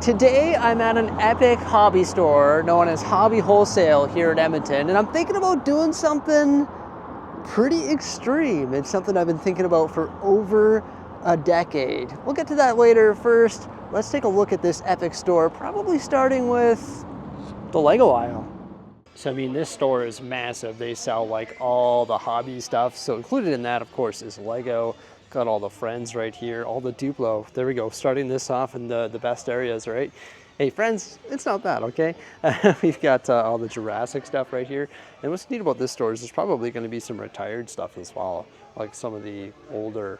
Today I'm at an epic hobby store known as Hobby Wholesale here in Edmonton, and I'm thinking about doing something pretty extreme. It's something I've been thinking about for over a decade. We'll get to that later. First, let's take a look at this epic store, probably starting with the Lego aisle. So I mean, this store is massive. They sell like all the hobby stuff. So included in that, of course, is Lego. Got all the Friends right here, all the Duplo. There we go, starting this off in the best areas, right? Hey, Friends, it's not bad, okay? We've got all the Jurassic stuff right here. And what's neat about this store is there's probably gonna be some retired stuff as well, like some of the older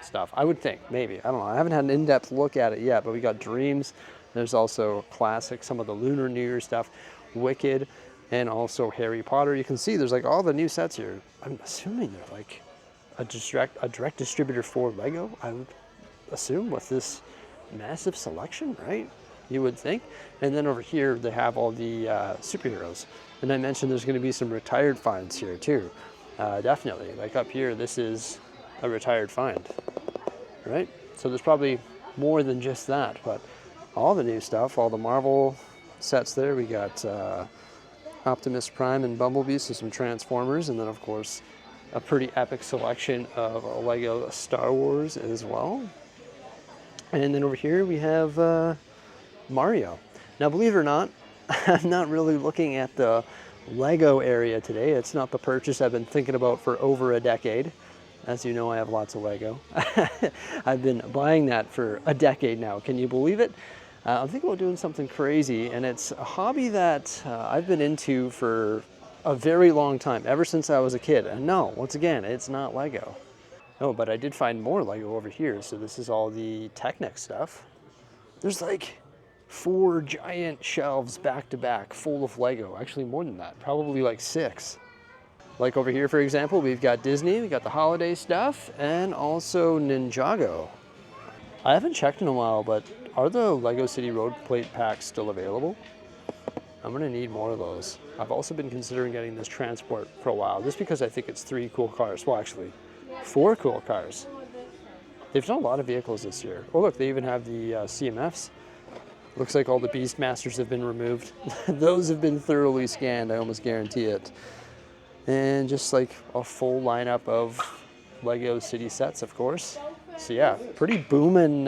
stuff. I would think, maybe, I don't know. I haven't had an in-depth look at it yet, but we got Dreams. There's also classic, some of the Lunar New Year stuff, Wicked, and also Harry Potter. You can see there's like all the new sets here. I'm assuming they're like a direct distributor for Lego, I would assume, with this massive selection, right? You would think. And then over here they have all the superheroes. And I mentioned there's going to be some retired finds here too. Definitely, like up here, this is a retired find, right? So there's probably more than just that, but all the new stuff, all the Marvel sets there. We got Optimus Prime and Bumblebee, so some Transformers, and then of course a pretty epic selection of Lego Star Wars as well. And then over here we have Mario. Now, believe it or not, I'm not really looking at the Lego area today. It's not the purchase I've been thinking about for over a decade. As you know, I have lots of Lego. I've been buying that for a decade now. Can you believe it? I'm thinking about doing something crazy, and it's a hobby that I've been into for a very long time, ever since I was a kid. And no, once again, it's not Lego. No, but I did find more Lego over here. So this is all the Technic stuff. There's like 4 giant shelves back to back full of Lego. Actually more than that, probably like 6. Like over here, for example, we've got Disney, we got the holiday stuff, and also Ninjago. I haven't checked in a while, but are the Lego City Road plate packs still available? I'm gonna need more of those. I've also been considering getting this transport for a while, just because I think it's 3 cool cars. Well, actually, 4 cool cars. They've done a lot of vehicles this year. Oh look, they even have the CMFs. Looks like all the Beastmasters have been removed. Those have been thoroughly scanned, I almost guarantee it. And just like a full lineup of Lego City sets, of course. So yeah, pretty booming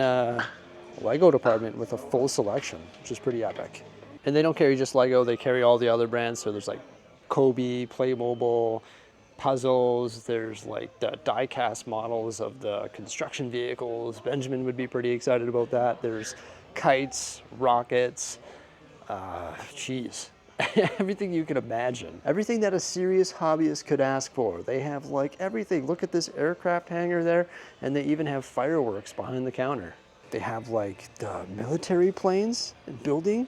Lego department with a full selection, which is pretty epic. And they don't carry just Lego, they carry all the other brands. So there's like Kobe, Playmobil, puzzles, there's like the die-cast models of the construction vehicles. Benjamin would be pretty excited about that. There's kites, rockets, everything you can imagine. Everything that a serious hobbyist could ask for. They have like everything. Look at this aircraft hangar there, and they even have fireworks behind the counter. They have like the military planes and building.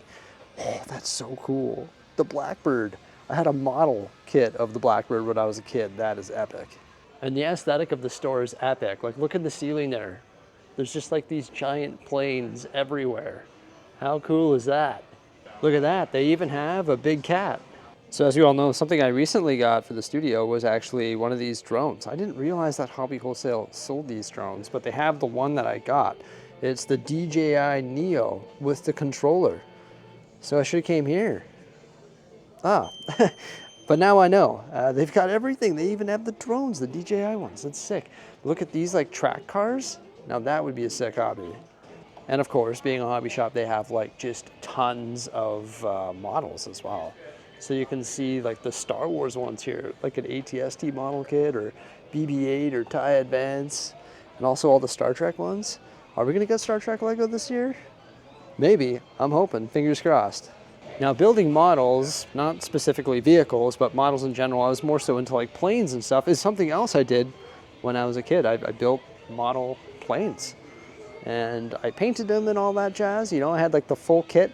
Oh, that's so cool. The Blackbird. I had a model kit of the Blackbird when I was a kid. That is epic. And the aesthetic of the store is epic. Like, look at the ceiling there. There's just like these giant planes everywhere. How cool is that? Look at that. They even have a big cat. So as you all know, something I recently got for the studio was actually one of these drones. I didn't realize that Hobby Wholesale sold these drones, but they have the one that I got. It's the DJI Neo with the controller. So I should have came here. Ah, but now I know. They've got everything. They even have the drones, the DJI ones. That's sick. Look at these like track cars. Now that would be a sick hobby. And of course, being a hobby shop, they have like just tons of models as well. So you can see like the Star Wars ones here, like an ATST model kit or BB-8 or TIE Advance, and also all the Star Trek ones. Are we gonna get Star Trek Lego this year? Maybe, I'm hoping, fingers crossed. Now building models, not specifically vehicles, but models in general, I was more so into like planes and stuff, is something else I did when I was a kid. I built model planes and I painted them and all that jazz. You know, I had like the full kit.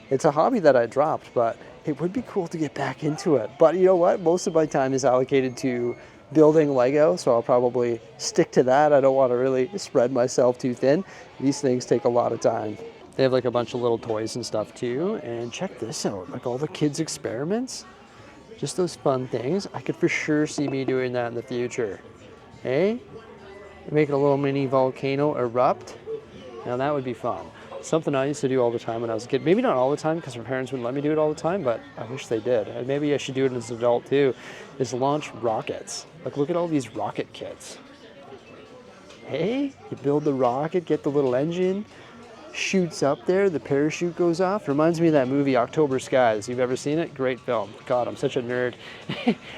It's a hobby that I dropped, but it would be cool to get back into it. But you know what? Most of my time is allocated to building Lego, so I'll probably stick to that. I don't want to really spread myself too thin. These things take a lot of time. They have like a bunch of little toys and stuff too. And check this out, like all the kids' experiments. Just those fun things. I could for sure see me doing that in the future. Hey? Make a little mini volcano erupt. Now that would be fun. Something I used to do all the time when I was a kid. Maybe not all the time because my parents wouldn't let me do it all the time, but I wish they did. And maybe I should do it as an adult too, is launch rockets. Like, look at all these rocket kits. Hey, you build the rocket, get the little engine, shoots up there, the parachute goes off. Reminds me of that movie October Skies. You've ever seen it? Great film. God, I'm such a nerd.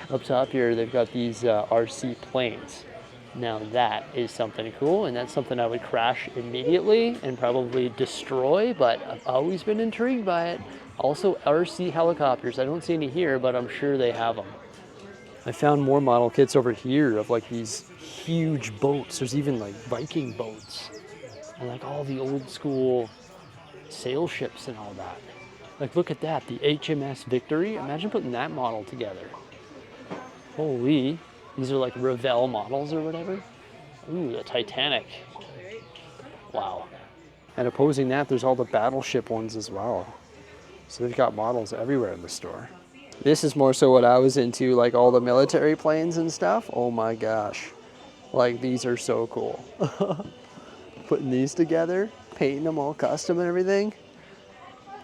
Up top here, they've got these RC planes. Now that is something cool, and that's something I would crash immediately and probably destroy, but I've always been intrigued by it. Also, RC helicopters. I don't see any here, but I'm sure they have them. I found more model kits over here of like these huge boats. There's even like Viking boats and like all the old school sail ships and all that. Like, look at that, the HMS Victory. Imagine putting that model together. Holy. These are like Revell models or whatever. Ooh, the Titanic. Wow. And opposing that, there's all the battleship ones as well. So they've got models everywhere in the store. This is more so what I was into, like all the military planes and stuff. Oh my gosh. Like, these are so cool. Putting these together, painting them all custom and everything.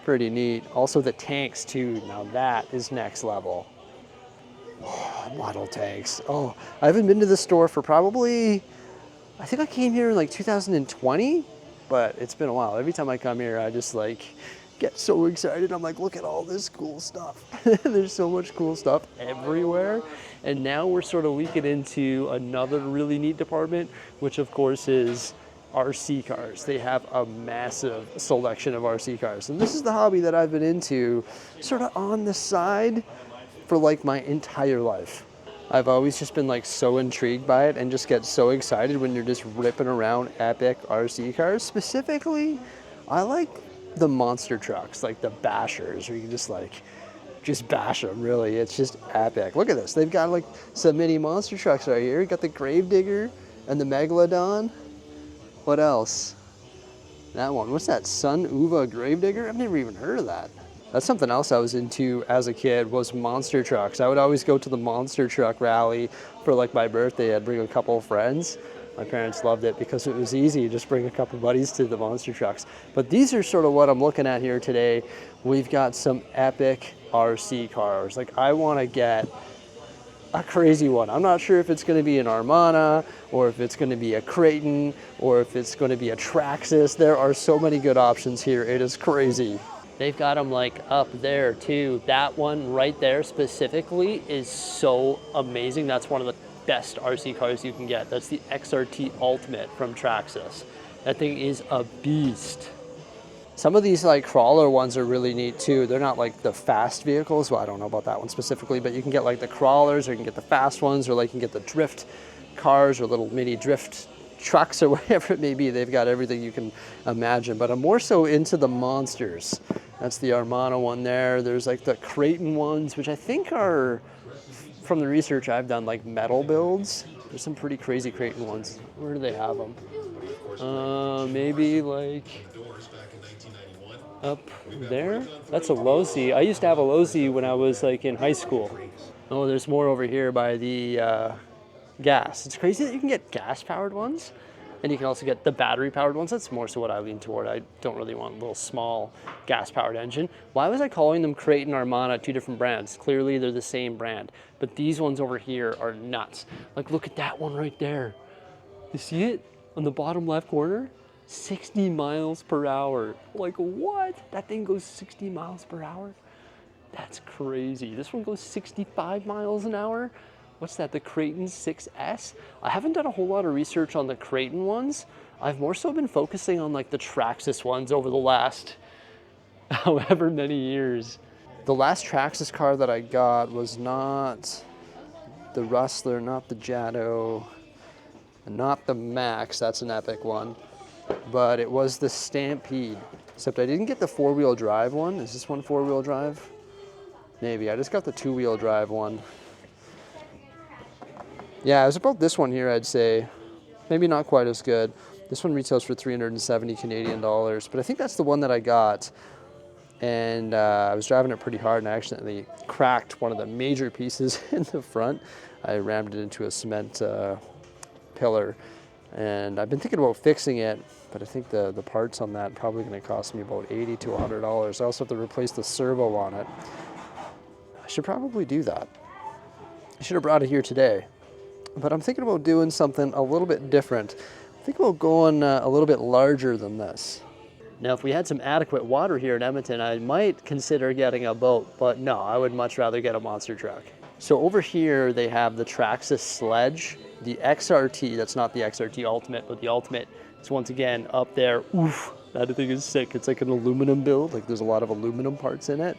Pretty neat. Also the tanks too. Now that is next level. Oh, model tanks. Oh, I haven't been to the store for probably, I think I came here in like 2020, but it's been a while. Every time I come here, I just like get so excited. I'm like, look at all this cool stuff. There's so much cool stuff everywhere. And now we're sort of leaking into another really neat department, which of course is RC cars. They have a massive selection of RC cars. And this is the hobby that I've been into sort of on the side for like my entire life. I've always just been like so intrigued by it and just get so excited when you're just ripping around epic RC cars. Specifically, I like the monster trucks, like the bashers, where you can just bash them, really. It's just epic. Look at this. They've got like some mini monster trucks right here. You got the Gravedigger and the Megalodon. What else? That one. What's that? Sun Uva Gravedigger? I've never even heard of that. That's something else I was into as a kid, was monster trucks. I would always go to the monster truck rally for like my birthday. I'd bring a couple of friends. My parents loved it because it was easy. Just bring a couple buddies to the monster trucks. But these are sort of what I'm looking at here today. We've got some epic RC cars. Like, I want to get a crazy one. I'm not sure if it's going to be an Armana or if it's going to be a Creighton or if it's going to be a Traxxas. There are so many good options here. It is crazy. They've got them like up there too. That one right there specifically is so amazing. That's one of the best RC cars you can get. That's the XRT Ultimate from Traxxas. That thing is a beast. Some of these like crawler ones are really neat too. They're not like the fast vehicles. Well, I don't know about that one specifically, but you can get like the crawlers, or you can get the fast ones, or like you can get the drift cars or little mini drift trucks or whatever it may be. They've got everything you can imagine, but I'm more so into the monsters. That's the Armana one there. There's like the Creighton ones, which I think are, from the research I've done, like metal builds. There's some pretty crazy Creighton ones. Where do they have them? Maybe like up there? That's a Losi. I used to have a Losi when I was like in high school. Oh, there's more over here by the gas. It's crazy that you can get gas-powered ones, and you can also get the battery-powered ones. That's more so what I lean toward. I don't really want a little small gas-powered engine. Why was I calling them Creighton Armana, two different brands? Clearly, they're the same brand. But these ones over here are nuts. Like, look at that one right there. You see it on the bottom left corner? 60 miles per hour. Like, what? That thing goes 60 miles per hour? That's crazy. This one goes 65 miles an hour. What's that, the Creighton 6S? I haven't done a whole lot of research on the Creighton ones. I've more so been focusing on like the Traxxas ones over the last however many years. The last Traxxas car that I got was not the Rustler, not the Jado, not the Max, that's an epic one, but it was the Stampede. Except I didn't get the four-wheel drive one. Is this one four-wheel drive? Maybe, I just got the two-wheel drive one. Yeah, it was about this one here, I'd say. Maybe not quite as good. This one retails for 370 Canadian dollars, but I think that's the one that I got. And I was driving it pretty hard and I accidentally cracked one of the major pieces in the front. I rammed it into a cement pillar. And I've been thinking about fixing it, but I think the parts on that are probably going to cost me about $80 to $100. I also have to replace the servo on it. I should probably do that. I should have brought it here today, but I'm thinking about doing something a little bit different. I'm thinking about going a little bit larger than this. Now, if we had some adequate water here in Edmonton, I might consider getting a boat, but no, I would much rather get a monster truck. So over here, they have the Traxxas Sledge, the XRT. That's not the XRT Ultimate, but the Ultimate is once again up there. Oof, that thing is sick. It's like an aluminum build. Like there's a lot of aluminum parts in it.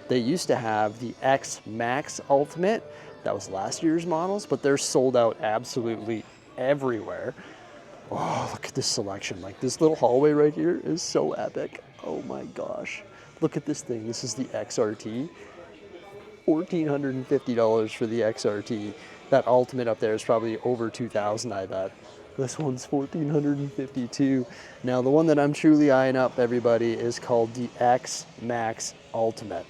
They used to have the X-MAXX Ultimate. That was last year's models, but they're sold out absolutely everywhere. Oh, look at this selection. Like this little hallway right here is so epic. Oh my gosh. Look at this thing. This is the XRT. $1,450 for the XRT. That Ultimate up there is probably over $2,000, I bet. This one's $1,452. Now the one that I'm truly eyeing up, everybody, is called the X-MAXX Ultimate.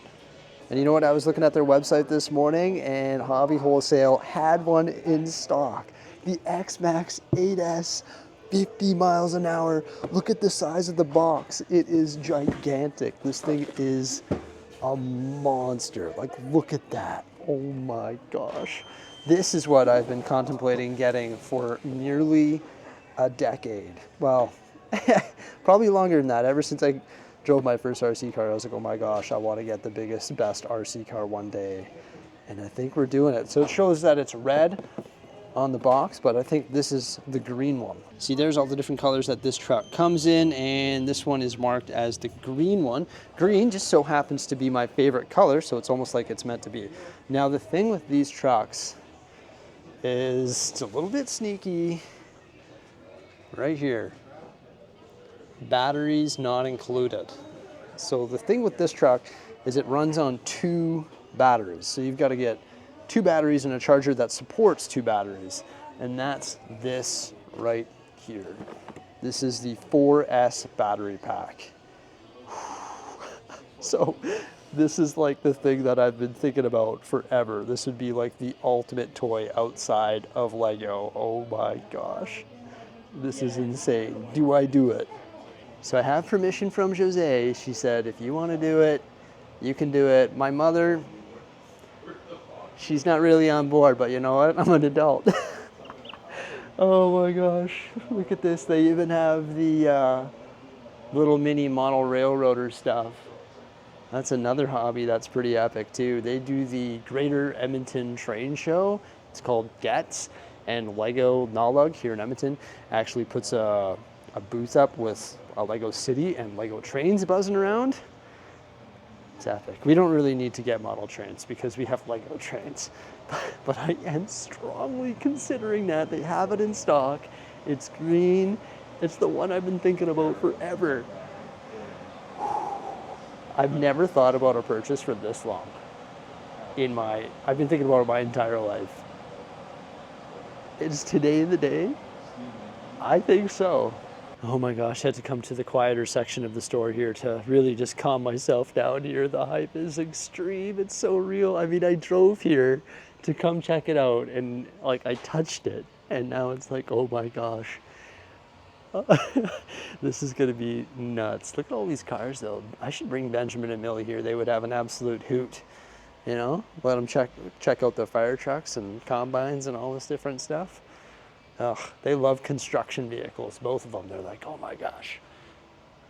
And you know what? I was looking at their website this morning and Hobby Wholesale had one in stock. The X-MAXX 8S, 50 miles an hour. Look at the size of the box. It is gigantic. This thing is a monster. Like, look at that. Oh my gosh. This is what I've been contemplating getting for nearly a decade. Well, probably longer than that. Ever since I drove my first RC car, I was like, oh my gosh, I want to get the biggest, best RC car one day. And I think we're doing it. So it shows that it's red on the box, but I think this is the green one. See, there's all the different colors that this truck comes in, and this one is marked as the green one. Green just so happens to be my favorite color, so it's almost like it's meant to be. Now, the thing with these trucks is it's a little bit sneaky right here. Batteries not included. So the thing with this truck is it runs on 2 batteries. So you've got to get 2 batteries and a charger that supports 2 batteries. And that's this right here. This is the 4S battery pack. So this is like the thing that I've been thinking about forever. This would be like the ultimate toy outside of Lego. Oh my gosh. This is insane. Do I do it? So I have permission from Jose. She said, if you want to do it, you can do it. My mother, she's not really on board, but you know what? I'm an adult. Oh my gosh. Look at this. They even have the little mini model railroader stuff. That's another hobby that's pretty epic too. They do the Greater Edmonton Train Show. It's called GETS, and Lego Nalug here in Edmonton actually puts a booth up with a Lego City and Lego trains buzzing around. It's epic. We don't really need to get model trains because we have Lego trains, but I am strongly considering that. They have it in stock. It's green. It's the one I've been thinking about forever. I've never thought about a purchase for this long. I've been thinking about it my entire life. Is today the day? I think so. Oh my gosh, I had to come to the quieter section of the store here to really just calm myself down here. The hype is extreme. It's so real. I mean, I drove here to come check it out and like I touched it and now it's like, oh my gosh. This is going to be nuts. Look at all these cars though. I should bring Benjamin and Millie here. They would have an absolute hoot. You know, let them check out the fire trucks and combines and all this different stuff. Ugh, they love construction vehicles, both of them. They're like, oh my gosh,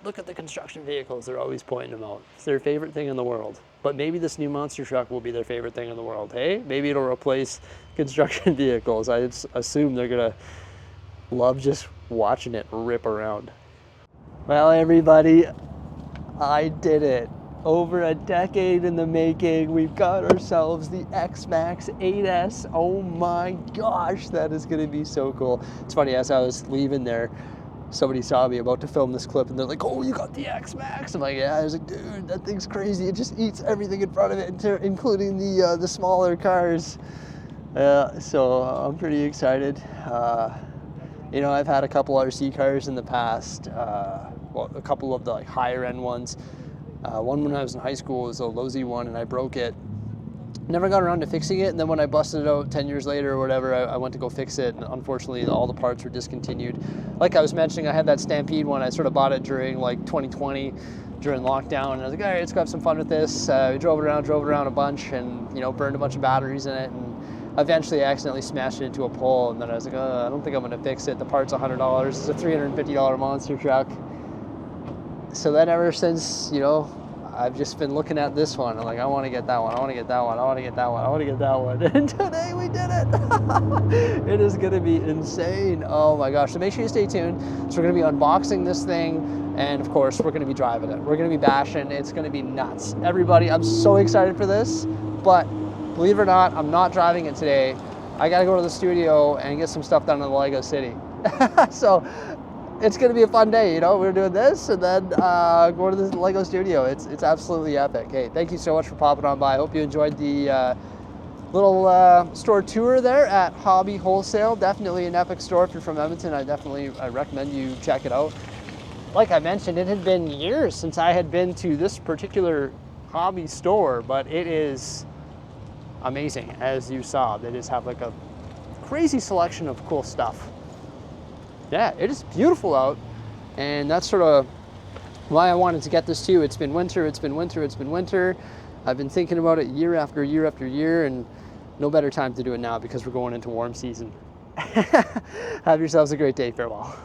look at the construction vehicles. They're always pointing them out. It's their favorite thing in the world. But maybe this new monster truck will be their favorite thing in the world. Hey, maybe it'll replace construction vehicles. I assume they're gonna love just watching it rip around. Well, everybody, I did it. Over a decade in the making, we've got ourselves the X-MAXX 8S. Oh my gosh, that is gonna be so cool. It's funny, as I was leaving there, somebody saw me about to film this clip and they're like, oh, you got the X-MAXX? I'm like, yeah. I was like, dude, that thing's crazy. It just eats everything in front of it, including the smaller cars. So I'm pretty excited. You know, I've had a couple RC cars in the past, well, a couple of the higher end ones. One when I was in high school was a Losi one and I broke it. Never got around to fixing it, and then when I busted it out 10 years later or whatever, I went to go fix it, and unfortunately all the parts were discontinued. Like I was mentioning, I had that Stampede one. I sort of bought it during like 2020, during lockdown, and I was like, all right, let's go have some fun with this. We drove it around a bunch, and burned a bunch of batteries in it, and eventually I accidentally smashed it into a pole, and then I was like, I don't think I'm gonna fix it. The part's $100. It's a $350 monster truck. So then ever since, I've just been looking at this one. I'm like, I want to get that one. I want to get that one. I want to get that one. I want to get that one. And today we did it. It is going to be insane. Oh my gosh. So make sure you stay tuned. So we're going to be unboxing this thing. And of course, we're going to be driving it. We're going to be bashing. It's going to be nuts. Everybody, I'm so excited for this. But believe it or not, I'm not driving it today. I got to go to the studio and get some stuff done in the Lego City. So it's going to be a fun day, we're doing this and then going to the Lego studio. It's absolutely epic. Hey, thank you so much for popping on by. I hope you enjoyed the little store tour there at Hobby Wholesale. Definitely an epic store. If you're from Edmonton, I recommend you check it out. Like I mentioned, it had been years since I had been to this particular hobby store, but it is amazing. As you saw, they just have like a crazy selection of cool stuff. Yeah, it is beautiful out, and that's sort of why I wanted to get this too. It's been winter, it's been winter, it's been winter. I've been thinking about it year after year after year, and no better time to do it now because we're going into warm season. Have yourselves a great day. Farewell.